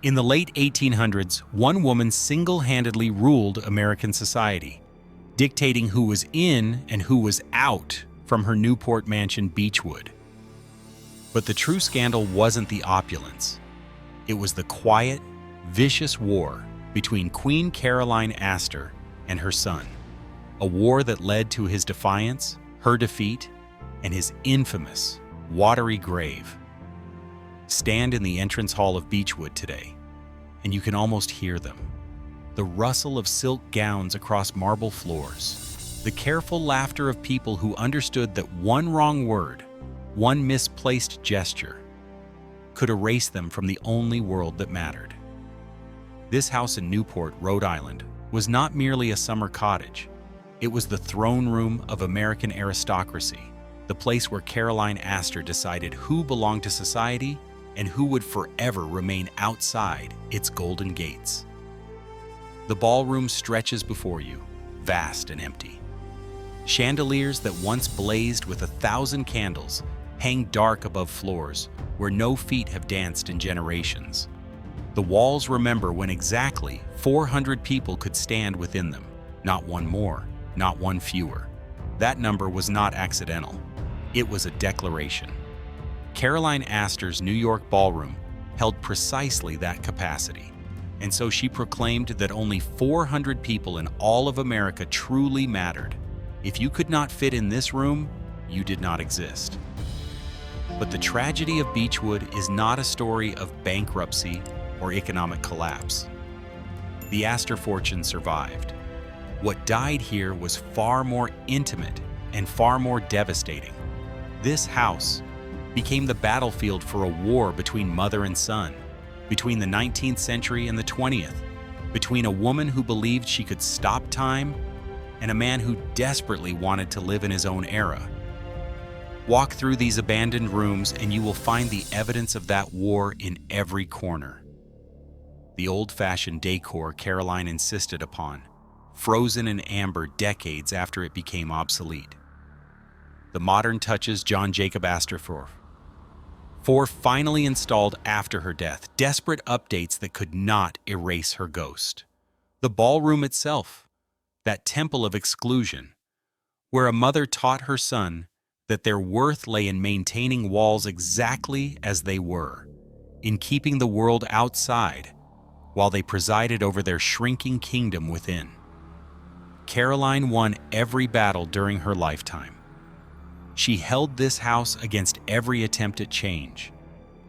In the late 1800s, one woman single-handedly ruled American society, dictating who was in and who was out from her Newport mansion Beechwood. But the true scandal wasn't the opulence. It was the quiet, vicious war between Queen Caroline Astor and her son, a war that led to his defiance, her defeat, and his infamous, watery grave. Stand in the entrance hall of Beechwood today, and you can almost hear them. The rustle of silk gowns across marble floors, the careful laughter of people who understood that one wrong word, one misplaced gesture, could erase them from the only world that mattered. This house in Newport, Rhode Island, was not merely a summer cottage. It was the throne room of American aristocracy, the place where Caroline Astor decided who belonged to society and who would forever remain outside its golden gates. The ballroom stretches before you, vast and empty. Chandeliers that once blazed with 1,000 candles hang dark above floors where no feet have danced in generations. The walls remember when exactly 400 people could stand within them, not one more, not one fewer. That number was not accidental. It was a declaration. Caroline Astor's New York ballroom held precisely that capacity, and so she proclaimed that only 400 people in all of America truly mattered. If you could not fit in this room, you did not exist. But the tragedy of Beechwood is not a story of bankruptcy or economic collapse. The Astor fortune survived. What died here was far more intimate and far more devastating. This house became the battlefield for a war between mother and son, between the 19th century and the 20th, between a woman who believed she could stop time and a man who desperately wanted to live in his own era. Walk through these abandoned rooms and you will find the evidence of that war in every corner. The old-fashioned decor Caroline insisted upon, frozen in amber decades after it became obsolete. The modern touches John Jacob Astor finally installed after her death, desperate updates that could not erase her ghost. The ballroom itself, that temple of exclusion, where a mother taught her son that their worth lay in maintaining walls exactly as they were, in keeping the world outside while they presided over their shrinking kingdom within. Caroline won every battle during her lifetime. She held this house against every attempt at change,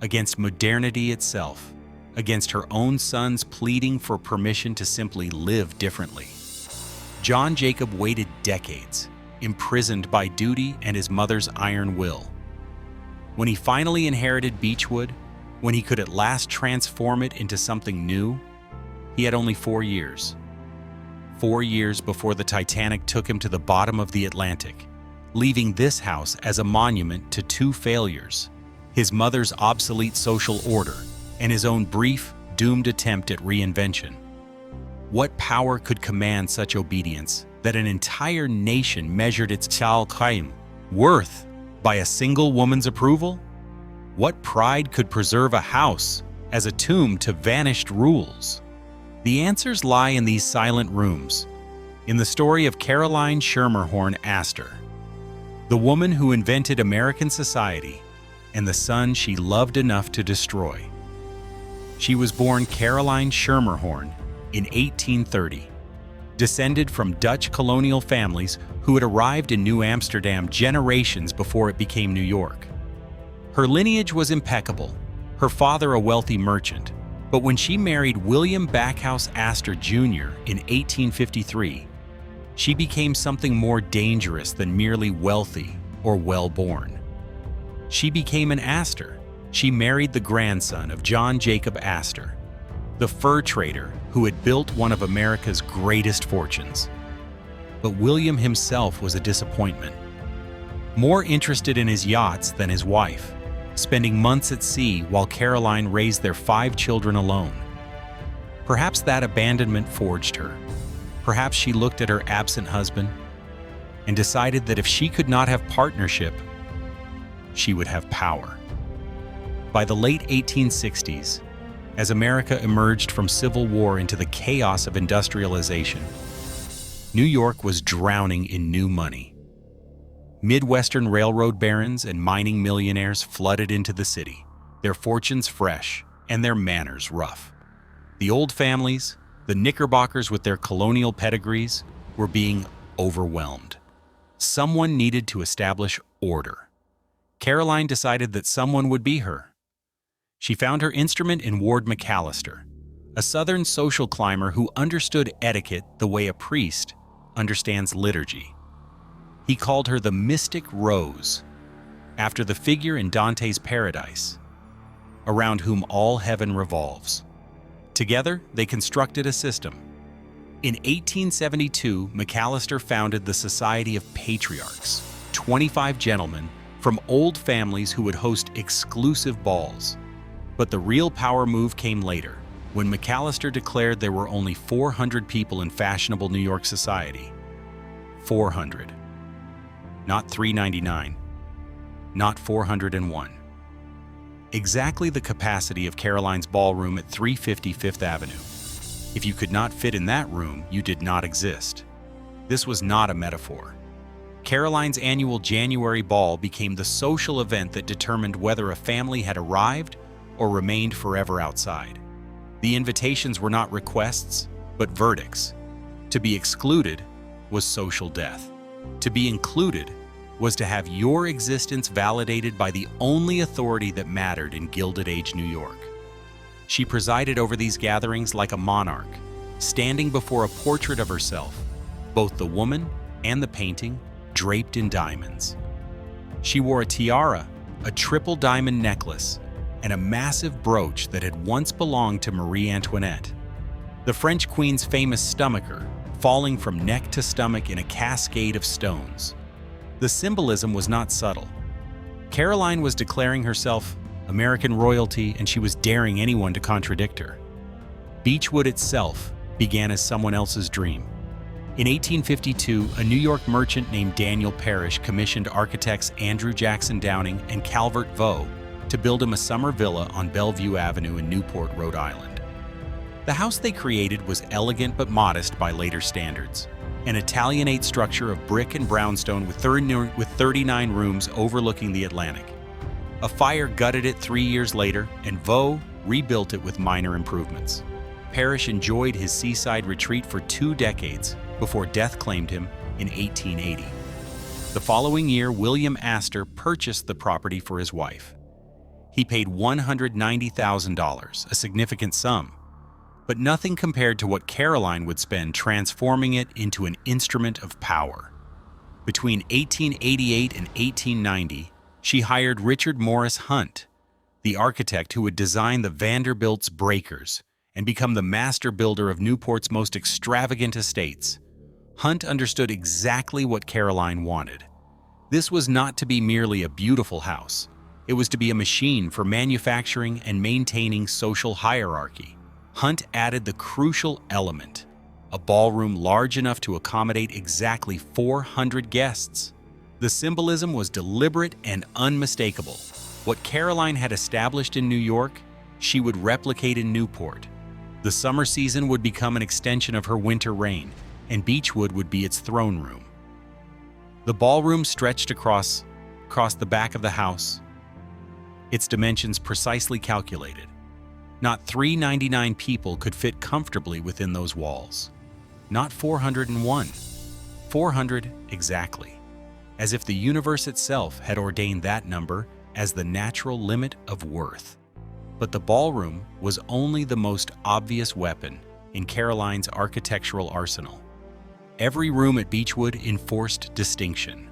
against modernity itself, against her own son's pleading for permission to simply live differently. John Jacob waited decades, imprisoned by duty and his mother's iron will. When he finally inherited Beechwood, when he could at last transform it into something new, he had only 4 years. 4 years before the Titanic took him to the bottom of the Atlantic, leaving this house as a monument to two failures: his mother's obsolete social order and his own brief, doomed attempt at reinvention. What power could command such obedience that an entire nation measured its worth by a single woman's approval? What pride could preserve a house as a tomb to vanished rules? The answers lie in these silent rooms, in the story of Caroline Schermerhorn Astor, the woman who invented American society and the son she loved enough to destroy. She was born Caroline Schermerhorn in 1830, descended from Dutch colonial families who had arrived in New Amsterdam generations before it became New York. Her lineage was impeccable, her father a wealthy merchant, but when she married William Backhouse Astor Jr. in 1853, she became something more dangerous than merely wealthy or well-born. She became an Astor. She married the grandson of John Jacob Astor, the fur trader who had built one of America's greatest fortunes. But William himself was a disappointment. More interested in his yachts than his wife, spending months at sea while Caroline raised their 5 children alone. Perhaps that abandonment forged her. Perhaps she looked at her absent husband and decided that if she could not have partnership, she would have power. By the late 1860s, as America emerged from civil war into the chaos of industrialization. New York was drowning in new money. Midwestern railroad barons and mining millionaires flooded into the city, their fortunes fresh and their manners rough. The old families, the Knickerbockers with their colonial pedigrees, were being overwhelmed. Someone needed to establish order. Caroline decided that someone would be her. She found her instrument in Ward McAllister, a Southern social climber who understood etiquette the way a priest understands liturgy. He called her the Mystic Rose, after the figure in Dante's Paradise, around whom all heaven revolves. Together, they constructed a system. In 1872, McAllister founded the Society of Patriarchs, 25 gentlemen from old families who would host exclusive balls. But the real power move came later, when McAllister declared there were only 400 people in fashionable New York society. 400. Not 399. Not 401. Exactly the capacity of Caroline's ballroom at 350 Fifth Avenue. If you could not fit in that room, you did not exist. This was not a metaphor. Caroline's annual January ball became the social event that determined whether a family had arrived or remained forever outside. The invitations were not requests, but verdicts. To be excluded was social death. To be included was to have your existence validated by the only authority that mattered in Gilded Age New York. She presided over these gatherings like a monarch, standing before a portrait of herself, both the woman and the painting draped in diamonds. She wore a tiara, a triple diamond necklace, and a massive brooch that had once belonged to Marie Antoinette. The French queen's famous stomacher, falling from neck to stomach in a cascade of stones. The symbolism was not subtle. Caroline was declaring herself American royalty, and she was daring anyone to contradict her. Beechwood itself began as someone else's dream. In 1852, a New York merchant named Daniel Parrish commissioned architects Andrew Jackson Downing and Calvert Vaux to build him a summer villa on Bellevue Avenue in Newport, Rhode Island. The house they created was elegant but modest by later standards, an Italianate structure of brick and brownstone with 39 rooms overlooking the Atlantic. A fire gutted it 3 years later, and Vaux rebuilt it with minor improvements. Parrish enjoyed his seaside retreat for 2 decades before death claimed him in 1880. The following year, William Astor purchased the property for his wife. He paid $190,000, a significant sum, but nothing compared to what Caroline would spend transforming it into an instrument of power. Between 1888 and 1890, she hired Richard Morris Hunt, the architect who would design the Vanderbilt's breakers and become the master builder of Newport's most extravagant estates. Hunt understood exactly what Caroline wanted. This was not to be merely a beautiful house. It was to be a machine for manufacturing and maintaining social hierarchy. Hunt added the crucial element, a ballroom large enough to accommodate exactly 400 guests. The symbolism was deliberate and unmistakable. What Caroline had established in New York, she would replicate in Newport. The summer season would become an extension of her winter reign, and Beechwood would be its throne room. The ballroom stretched across the back of the house, its dimensions precisely calculated. Not 399 people could fit comfortably within those walls. Not 401. 400 exactly. As if the universe itself had ordained that number as the natural limit of worth. But the ballroom was only the most obvious weapon in Caroline's architectural arsenal. Every room at Beechwood enforced distinction.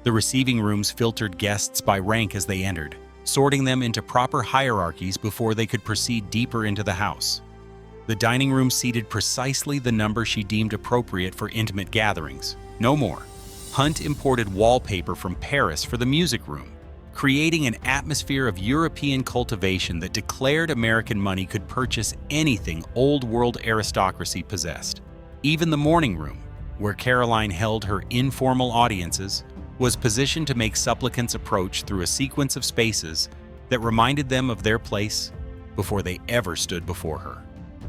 The receiving rooms filtered guests by rank as they entered, sorting them into proper hierarchies before they could proceed deeper into the house. The dining room seated precisely the number she deemed appropriate for intimate gatherings, no more. Hunt imported wallpaper from Paris for the music room, creating an atmosphere of European cultivation that declared American money could purchase anything old-world aristocracy possessed. Even the morning room, where Caroline held her informal audiences, was positioned to make supplicants approach through a sequence of spaces that reminded them of their place before they ever stood before her.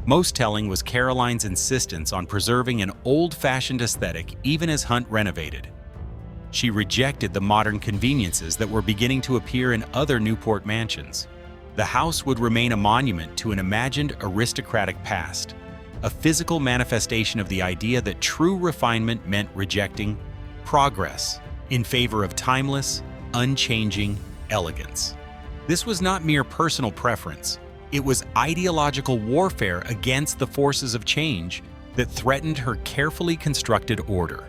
Most telling was Caroline's insistence on preserving an old-fashioned aesthetic even as Hunt renovated. She rejected the modern conveniences that were beginning to appear in other Newport mansions. The house would remain a monument to an imagined aristocratic past, a physical manifestation of the idea that true refinement meant rejecting progress in favor of timeless, unchanging elegance. This was not mere personal preference. It was ideological warfare against the forces of change that threatened her carefully constructed order.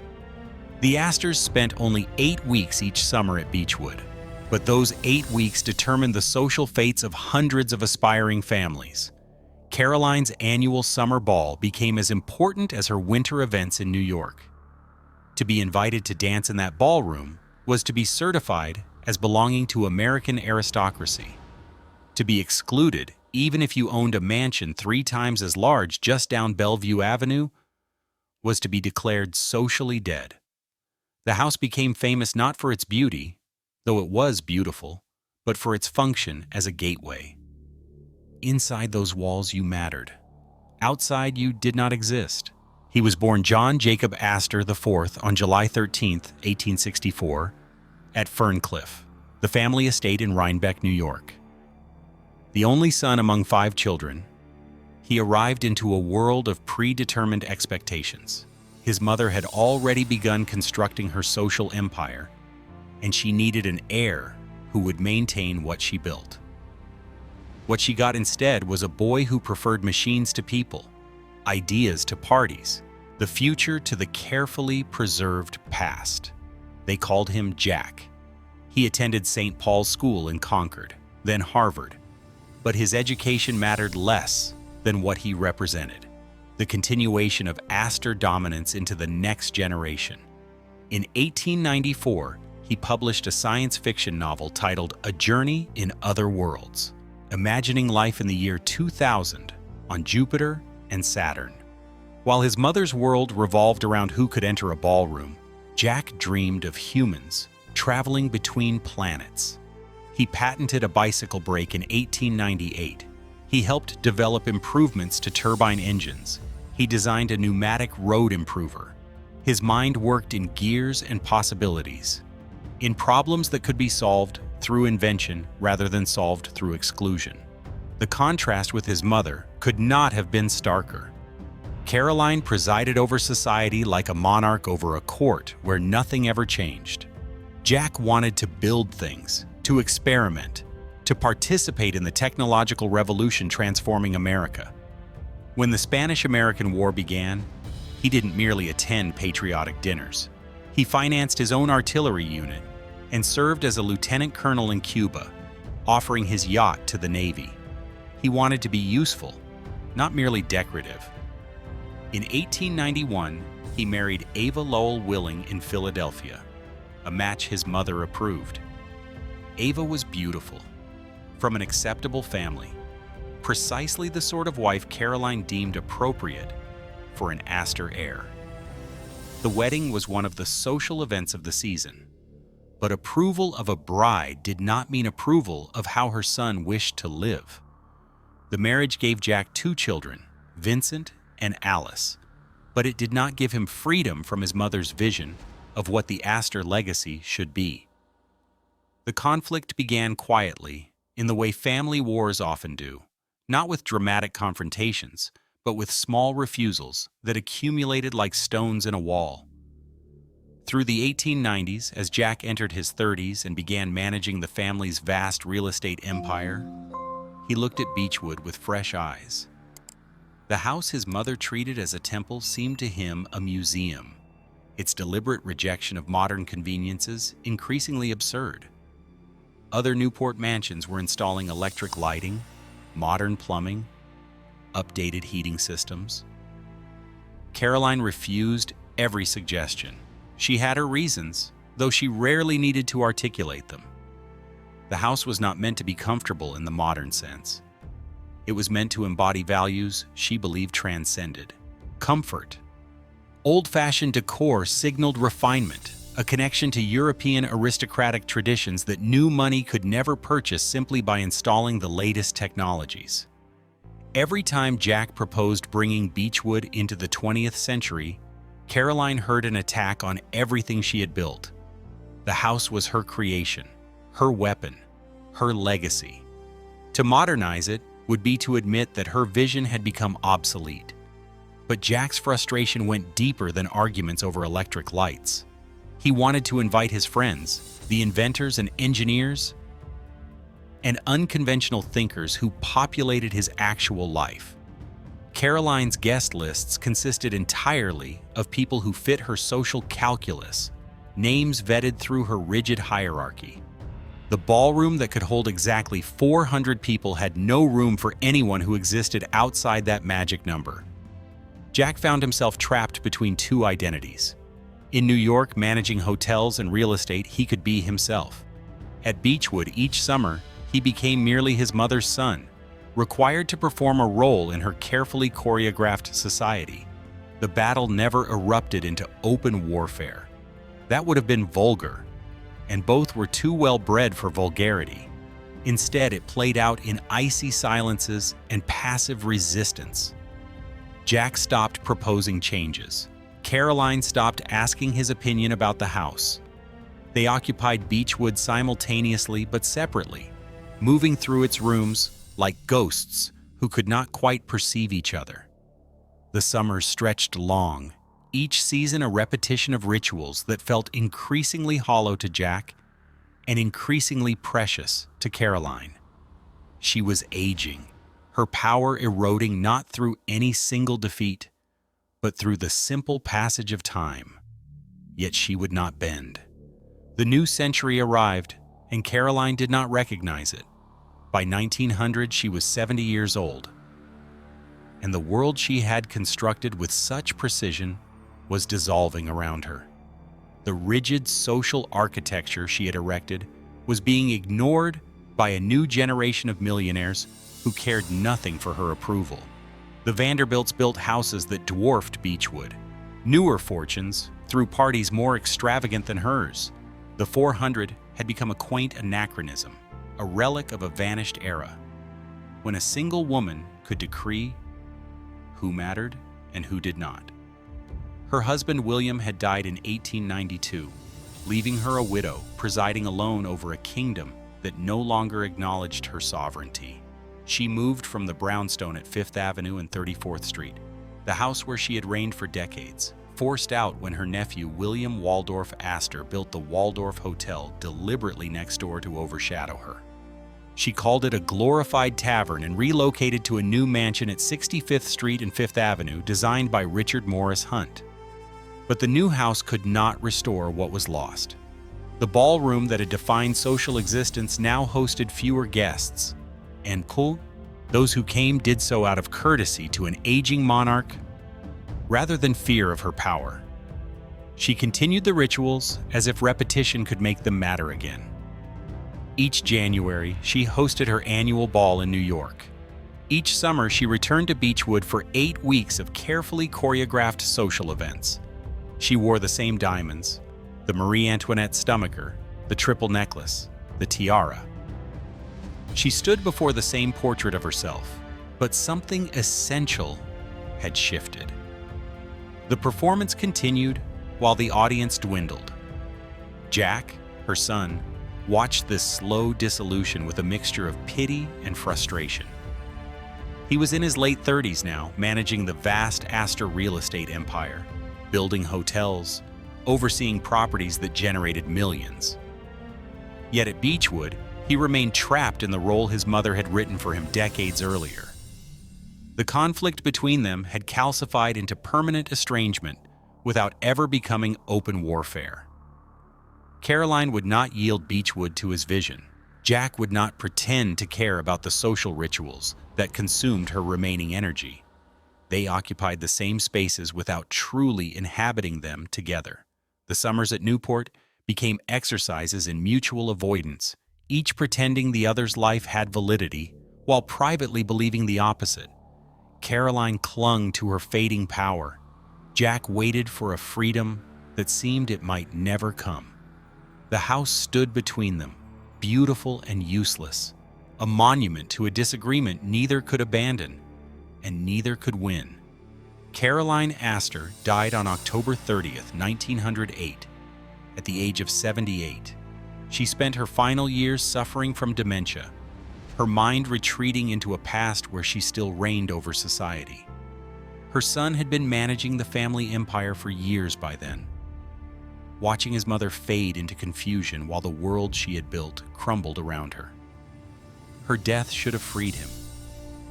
The Astors spent only 8 weeks each summer at Beechwood, but those 8 weeks determined the social fates of hundreds of aspiring families. Caroline's annual summer ball became as important as her winter events in New York. To be invited to dance in that ballroom was to be certified as belonging to American aristocracy. To be excluded, even if you owned a mansion 3 times as large just down Bellevue Avenue, was to be declared socially dead. The house became famous not for its beauty, though it was beautiful, but for its function as a gateway. Inside those walls you mattered. Outside you did not exist. He was born John Jacob Astor IV on July 13, 1864, at Ferncliff, the family estate in Rhinebeck, New York. The only son among 5 children, he arrived into a world of predetermined expectations. His mother had already begun constructing her social empire, and she needed an heir who would maintain what she built. What she got instead was a boy who preferred machines to people, ideas to parties, the future to the carefully preserved past. They called him Jack. He attended St. Paul's School in Concord, then Harvard, but his education mattered less than what he represented: the continuation of Astor dominance into the next generation. In 1894, he published a science fiction novel titled A Journey in Other Worlds, imagining life in the year 2000 on Jupiter and Saturn. While his mother's world revolved around who could enter a ballroom, Jack dreamed of humans traveling between planets. He patented a bicycle brake in 1898. He helped develop improvements to turbine engines. He designed a pneumatic road improver. His mind worked in gears and possibilities, in problems that could be solved through invention rather than solved through exclusion. The contrast with his mother could not have been starker. Caroline presided over society like a monarch over a court where nothing ever changed. Jack wanted to build things, to experiment, to participate in the technological revolution transforming America. When the Spanish-American War began, he didn't merely attend patriotic dinners. He financed his own artillery unit and served as a lieutenant colonel in Cuba, offering his yacht to the Navy. He wanted to be useful, not merely decorative. In 1891, he married Ava Lowell Willing in Philadelphia, a match his mother approved. Ava was beautiful, from an acceptable family, precisely the sort of wife Caroline deemed appropriate for an Astor heir. The wedding was one of the social events of the season, but approval of a bride did not mean approval of how her son wished to live. The marriage gave Jack 2 children, Vincent and Alice, but it did not give him freedom from his mother's vision of what the Astor legacy should be. The conflict began quietly, in the way family wars often do, not with dramatic confrontations, but with small refusals that accumulated like stones in a wall. Through the 1890s, as Jack entered his 30s and began managing the family's vast real estate empire, he looked at Beechwood with fresh eyes. The house his mother treated as a temple seemed to him a museum, its deliberate rejection of modern conveniences increasingly absurd. Other Newport mansions were installing electric lighting, modern plumbing, updated heating systems. Caroline refused every suggestion. She had her reasons, though she rarely needed to articulate them. The house was not meant to be comfortable in the modern sense. It was meant to embody values she believed transcended. Comfort. Old-fashioned decor signaled refinement, a connection to European aristocratic traditions that new money could never purchase simply by installing the latest technologies. Every time Jack proposed bringing Beechwood into the 20th century, Caroline heard an attack on everything she had built. The house was her creation, her weapon, her legacy. To modernize it would be to admit that her vision had become obsolete. But Jack's frustration went deeper than arguments over electric lights. He wanted to invite his friends, the inventors and engineers, and unconventional thinkers who populated his actual life. Caroline's guest lists consisted entirely of people who fit her social calculus, names vetted through her rigid hierarchy. The ballroom that could hold exactly 400 people had no room for anyone who existed outside that magic number. Jack found himself trapped between two identities. In New York, managing hotels and real estate, he could be himself. At Beechwood each summer, he became merely his mother's son, required to perform a role in her carefully choreographed society. The battle never erupted into open warfare. That would have been vulgar, and both were too well bred for vulgarity. Instead, it played out in icy silences and passive resistance. Jack stopped proposing changes. Caroline stopped asking his opinion about the house. They occupied Beechwood simultaneously but separately, moving through its rooms like ghosts who could not quite perceive each other. The summers stretched long, each season a repetition of rituals that felt increasingly hollow to Jack and increasingly precious to Caroline. She was aging, her power eroding not through any single defeat, but through the simple passage of time. Yet she would not bend. The new century arrived, and Caroline did not recognize it. By 1900, she was 70 years old, and the world she had constructed with such precision was dissolving around her. The rigid social architecture she had erected was being ignored by a new generation of millionaires who cared nothing for her approval. The Vanderbilts built houses that dwarfed Beechwood. Newer fortunes threw parties more extravagant than hers. The 400 had become a quaint anachronism, a relic of a vanished era, when a single woman could decree who mattered and who did not. Her husband William had died in 1892, leaving her a widow, presiding alone over a kingdom that no longer acknowledged her sovereignty. She moved from the brownstone at 5th Avenue and 34th Street, the house where she had reigned for decades, forced out when her nephew William Waldorf Astor built the Waldorf Hotel deliberately next door to overshadow her. She called it a glorified tavern and relocated to a new mansion at 65th Street and 5th Avenue designed by Richard Morris Hunt. But the new house could not restore what was lost. The ballroom that had defined social existence now hosted fewer guests, and culled, those who came did so out of courtesy to an aging monarch rather than fear of her power. She continued the rituals as if repetition could make them matter again. Each January, she hosted her annual ball in New York. Each summer, she returned to Beechwood for 8 weeks of carefully choreographed social events. She wore the same diamonds, the Marie Antoinette stomacher, the triple necklace, the tiara. She stood before the same portrait of herself, but something essential had shifted. The performance continued while the audience dwindled. Jack, her son, watched this slow dissolution with a mixture of pity and frustration. He was in his late 30s now, managing the vast Astor real estate empire, building hotels, overseeing properties that generated millions. Yet at Beechwood, he remained trapped in the role his mother had written for him decades earlier. The conflict between them had calcified into permanent estrangement without ever becoming open warfare. Caroline would not yield Beechwood to his vision. Jack would not pretend to care about the social rituals that consumed her remaining energy. They occupied the same spaces without truly inhabiting them together. The summers at Newport became exercises in mutual avoidance, each pretending the other's life had validity, while privately believing the opposite. Caroline clung to her fading power. Jack waited for a freedom that seemed it might never come. The house stood between them, beautiful and useless, a monument to a disagreement neither could abandon and neither could win. Caroline Astor died on October 30th, 1908, at the age of 78. She spent her final years suffering from dementia, her mind retreating into a past where she still reigned over society. Her son had been managing the family empire for years by then, watching his mother fade into confusion while the world she had built crumbled around her. Her death should have freed him.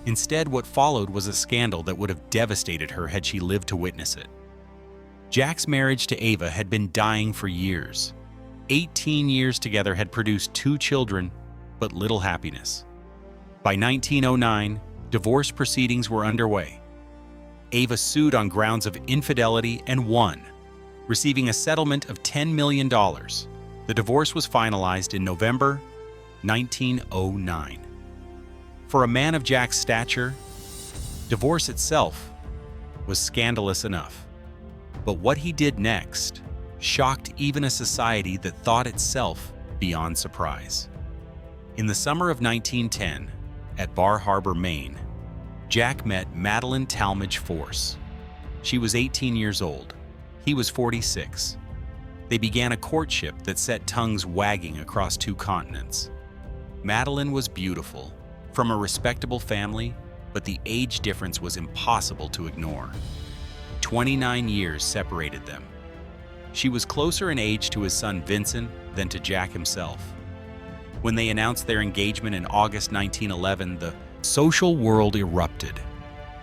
Instead, what followed was a scandal that would have devastated her had she lived to witness it. Jack's marriage to Ava had been dying for years. 18 years together had produced 2 children, but little happiness. By 1909, divorce proceedings were underway. Ava sued on grounds of infidelity and won, receiving a settlement of $10 million. The divorce was finalized in November 1909. For a man of Jack's stature, divorce itself was scandalous enough. But what he did next shocked even a society that thought itself beyond surprise. In the summer of 1910, at Bar Harbor, Maine, Jack met Madeline Talmadge Force. She was 18 years old. He was 46. They began a courtship that set tongues wagging across 2 continents. Madeline was beautiful, from a respectable family, but the age difference was impossible to ignore. 29 years separated them. She was closer in age to his son Vincent than to Jack himself. When they announced their engagement in August 1911, the social world erupted.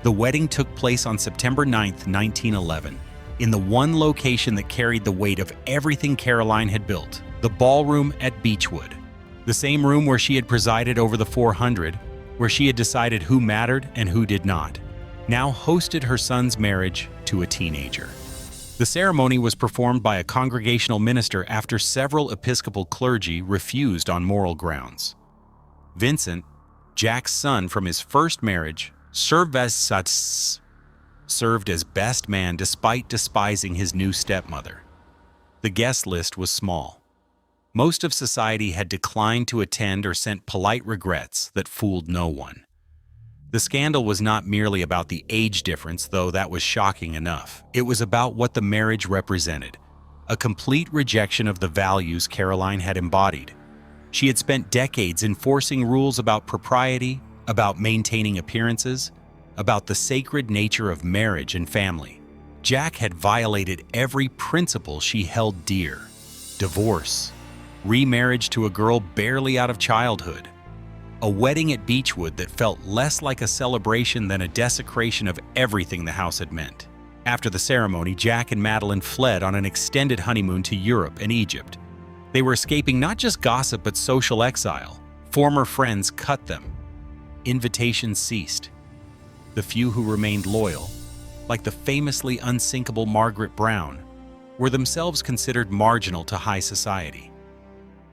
The wedding took place on September 9, 1911, in the one location that carried the weight of everything Caroline had built, the ballroom at Beechwood. The same room where she had presided over the 400, where she had decided who mattered and who did not, now hosted her son's marriage to a teenager. The ceremony was performed by a congregational minister after several Episcopal clergy refused on moral grounds. Vincent, Jack's son from his first marriage, served as best man despite despising his new stepmother. The guest list was small. Most of society had declined to attend or sent polite regrets that fooled no one. The scandal was not merely about the age difference, though that was shocking enough. It was about what the marriage represented, a complete rejection of the values Caroline had embodied. She had spent decades enforcing rules about propriety, about maintaining appearances, about the sacred nature of marriage and family. Jack had violated every principle she held dear. Divorce, remarriage to a girl barely out of childhood, a wedding at Beechwood that felt less like a celebration than a desecration of everything the house had meant. After the ceremony, Jack and Madeline fled on an extended honeymoon to Europe and Egypt. They were escaping not just gossip but social exile. Former friends cut them. Invitations ceased. The few who remained loyal, like the famously unsinkable Margaret Brown, were themselves considered marginal to high society.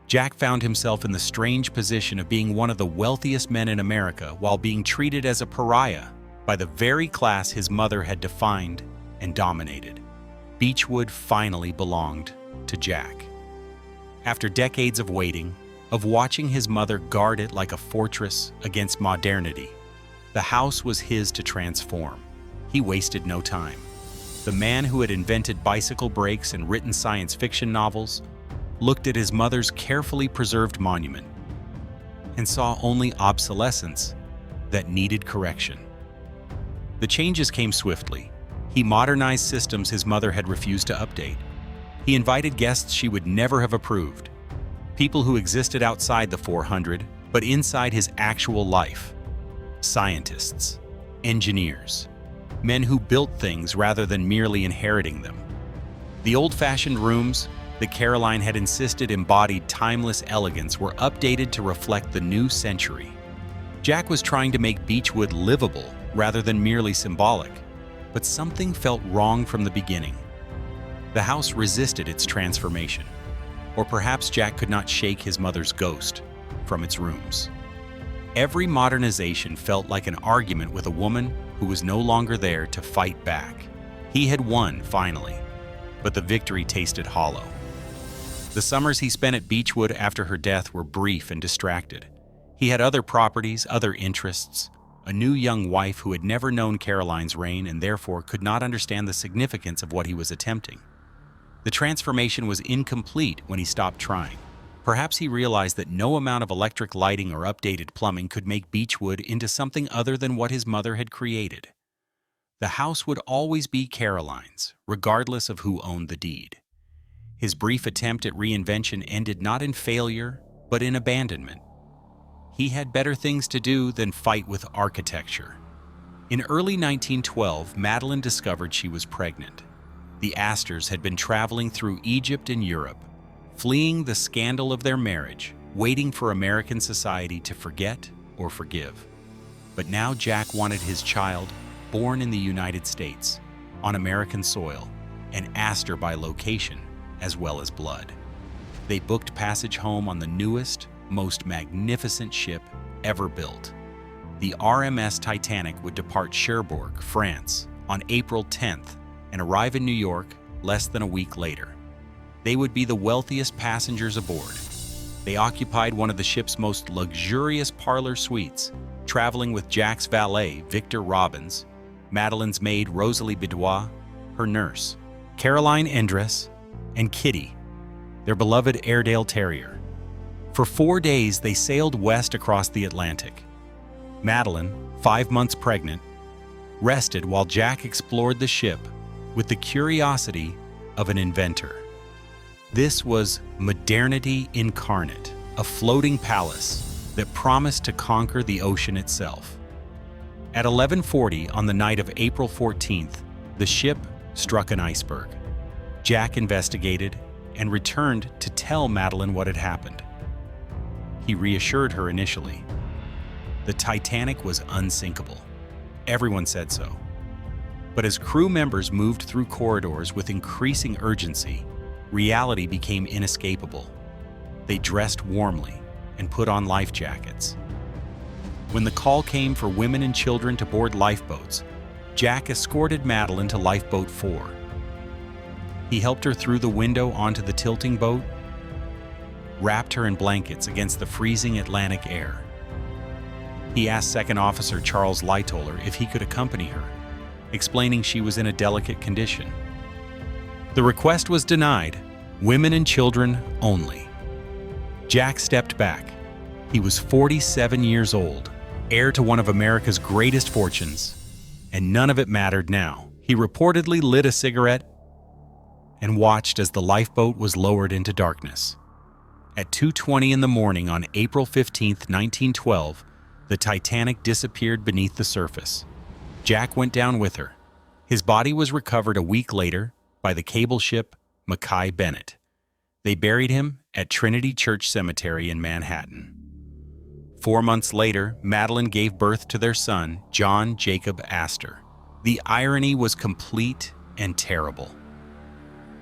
Jack found himself in the strange position of being one of the wealthiest men in America while being treated as a pariah by the very class his mother had defined and dominated. Beechwood finally belonged to Jack. After decades of waiting, of watching his mother guard it like a fortress against modernity, the house was his to transform. He wasted no time. The man who had invented bicycle brakes and written science fiction novels looked at his mother's carefully preserved monument and saw only obsolescence that needed correction. The changes came swiftly. He modernized systems his mother had refused to update. He invited guests she would never have approved, people who existed outside the 400 but inside his actual life. Scientists, engineers, men who built things rather than merely inheriting them. The old-fashioned rooms that Caroline had insisted embodied timeless elegance were updated to reflect the new century. Jack was trying to make Beechwood livable rather than merely symbolic, but something felt wrong from the beginning. The house resisted its transformation, or perhaps Jack could not shake his mother's ghost from its rooms. Every modernization felt like an argument with a woman who was no longer there to fight back. He had won, finally. but the victory tasted hollow. The summers he spent at Beechwood after her death were brief and distracted. He had other properties, other interests, a new young wife who had never known Caroline's reign and therefore could not understand the significance of what he was attempting. The transformation was incomplete when he stopped trying. Perhaps he realized that no amount of electric lighting or updated plumbing could make Beechwood into something other than what his mother had created. The house would always be Caroline's, regardless of who owned the deed. His brief attempt at reinvention ended not in failure, but in abandonment. He had better things to do than fight with architecture. In early 1912, Madeline discovered she was pregnant. The Astors had been traveling through Egypt and Europe, fleeing the scandal of their marriage, waiting for American society to forget or forgive. But now Jack wanted his child, born in the United States, on American soil, an Astor by location, as well as blood. They booked passage home on the newest, most magnificent ship ever built. The RMS Titanic would depart Cherbourg, France, on April 10th and arrive in New York less than a week later. They would be the wealthiest passengers aboard. They occupied one of the ship's most luxurious parlor suites, traveling with Jack's valet, Victor Robbins, Madeline's maid, Rosalie Bedois, her nurse, Caroline Endress, and Kitty, their beloved Airedale Terrier. For 4 days, they sailed west across the Atlantic. Madeline, 5 months pregnant, rested while Jack explored the ship with the curiosity of an inventor. This was modernity incarnate, a floating palace that promised to conquer the ocean itself. At 11:40 on the night of April 14th, the ship struck an iceberg. Jack investigated and returned to tell Madeline what had happened. He reassured her initially. The Titanic was unsinkable. Everyone said so. But as crew members moved through corridors with increasing urgency, reality became inescapable. They dressed warmly and put on life jackets. When the call came for women and children to board lifeboats, Jack escorted Madeline to Lifeboat 4. He helped her through the window onto the tilting boat, wrapped her in blankets against the freezing Atlantic air. He asked Second Officer Charles Lightoller if he could accompany her, explaining she was in a delicate condition. The request was denied, women and children only. Jack stepped back. He was 47 years old, heir to one of America's greatest fortunes, and none of it mattered now. He reportedly lit a cigarette and watched as the lifeboat was lowered into darkness. At 2:20 in the morning on April 15, 1912, the Titanic disappeared beneath the surface. Jack went down with her. His body was recovered a week later by the cable ship Mackay Bennett. They buried him at Trinity Church Cemetery in Manhattan. 4 months later, Madeline gave birth to their son, John Jacob Astor. The irony was complete and terrible.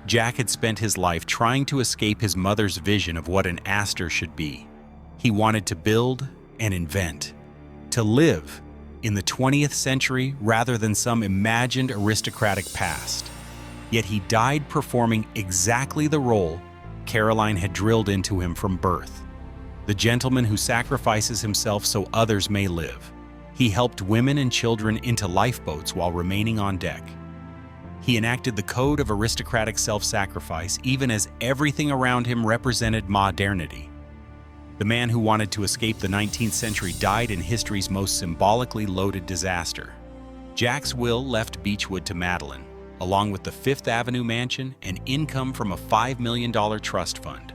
Jack had spent his life trying to escape his mother's vision of what an Astor should be. He wanted to build and invent, to live in the 20th century rather than some imagined aristocratic past. Yet he died performing exactly the role Caroline had drilled into him from birth. The gentleman who sacrifices himself so others may live. He helped women and children into lifeboats while remaining on deck. He enacted the code of aristocratic self-sacrifice even as everything around him represented modernity. The man who wanted to escape the 19th century died in history's most symbolically loaded disaster. Jack's will left Beechwood to Madeline, along with the Fifth Avenue mansion and income from a $5 million trust fund.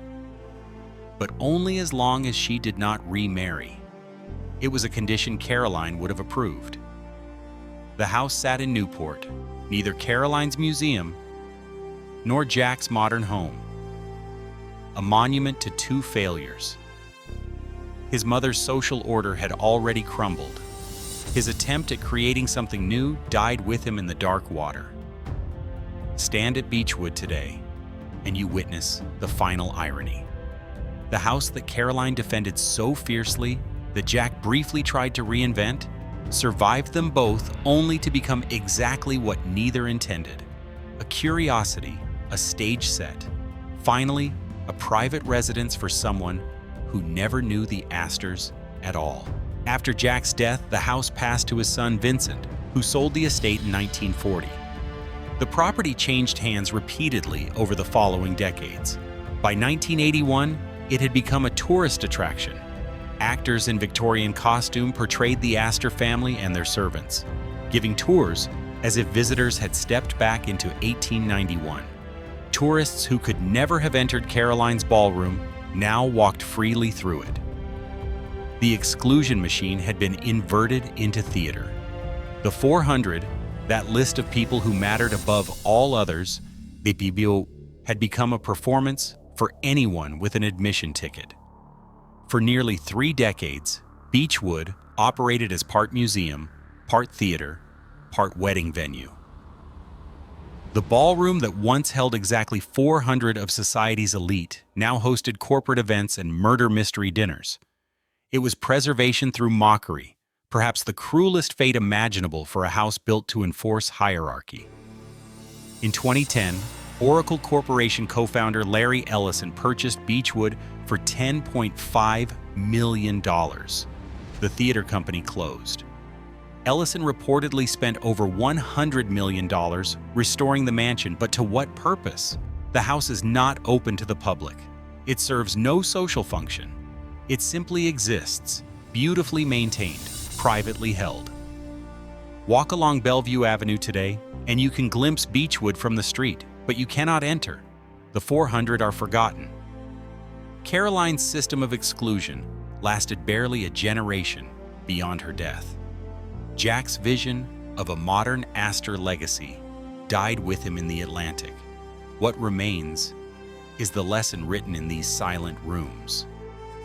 But only as long as she did not remarry. It was a condition Caroline would have approved. The house sat in Newport, neither Caroline's museum nor Jack's modern home. A monument to two failures. His mother's social order had already crumbled. His attempt at creating something new died with him in the dark water. Stand at Beechwood today, and you witness the final irony. The house that Caroline defended so fiercely that Jack briefly tried to reinvent survived them both only to become exactly what neither intended: a curiosity, a stage set. Finally, a private residence for someone who never knew the Astors at all. After Jack's death, the house passed to his son Vincent, who sold the estate in 1940. The property changed hands repeatedly over the following decades. By 1981, it had become a tourist attraction. Actors in Victorian costume portrayed the Astor family and their servants, giving tours as if visitors had stepped back into 1891. Tourists who could never have entered Caroline's ballroom now walked freely through it. The exclusion machine had been inverted into theater. The 400, that list of people who mattered above all others, had become a performance for anyone with an admission ticket. For nearly 3 decades, Beechwood operated as part museum, part theater, part wedding venue. The ballroom that once held exactly 400 of society's elite now hosted corporate events and murder mystery dinners. It was preservation through mockery, perhaps the cruelest fate imaginable for a house built to enforce hierarchy. In 2010, Oracle Corporation co-founder Larry Ellison purchased Beechwood for $10.5 million. The theater company closed. Ellison reportedly spent over $100 million restoring the mansion, but to what purpose? The house is not open to the public. It serves no social function. It simply exists, beautifully maintained, privately held. Walk along Bellevue Avenue today, and you can glimpse Beechwood from the street, but you cannot enter. The 400 are forgotten. Caroline's system of exclusion lasted barely a generation beyond her death. Jack's vision of a modern Astor legacy died with him in the Atlantic. What remains is the lesson written in these silent rooms.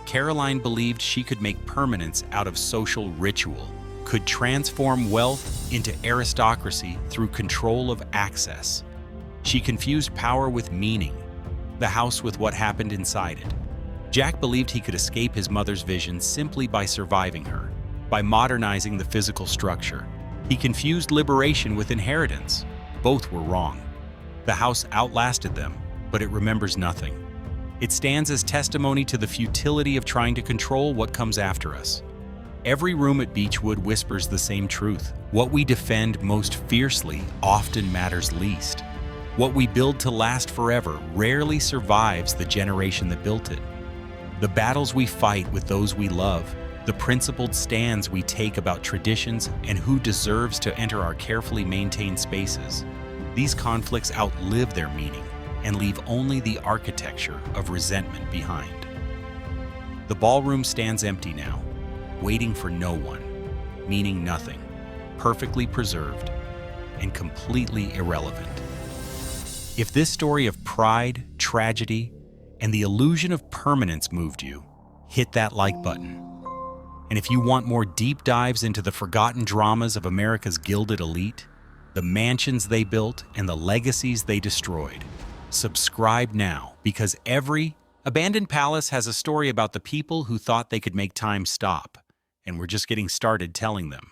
Caroline believed she could make permanence out of social ritual, could transform wealth into aristocracy through control of access. She confused power with meaning, the house with what happened inside it. Jack believed he could escape his mother's vision simply by surviving her, by modernizing the physical structure. He confused liberation with inheritance. Both were wrong. The house outlasted them, but it remembers nothing. It stands as testimony to the futility of trying to control what comes after us. Every room at Beechwood whispers the same truth. What we defend most fiercely often matters least. What we build to last forever rarely survives the generation that built it. The battles we fight with those we love, the principled stands we take about traditions and who deserves to enter our carefully maintained spaces, these conflicts outlive their meaning and leave only the architecture of resentment behind. The ballroom stands empty now, waiting for no one, meaning nothing, perfectly preserved and completely irrelevant. If this story of pride, tragedy, and the illusion of permanence moved you, hit that like button. And if you want more deep dives into the forgotten dramas of America's gilded elite, the mansions they built and the legacies they destroyed, subscribe now, because every abandoned palace has a story about the people who thought they could make time stop, and we're just getting started telling them.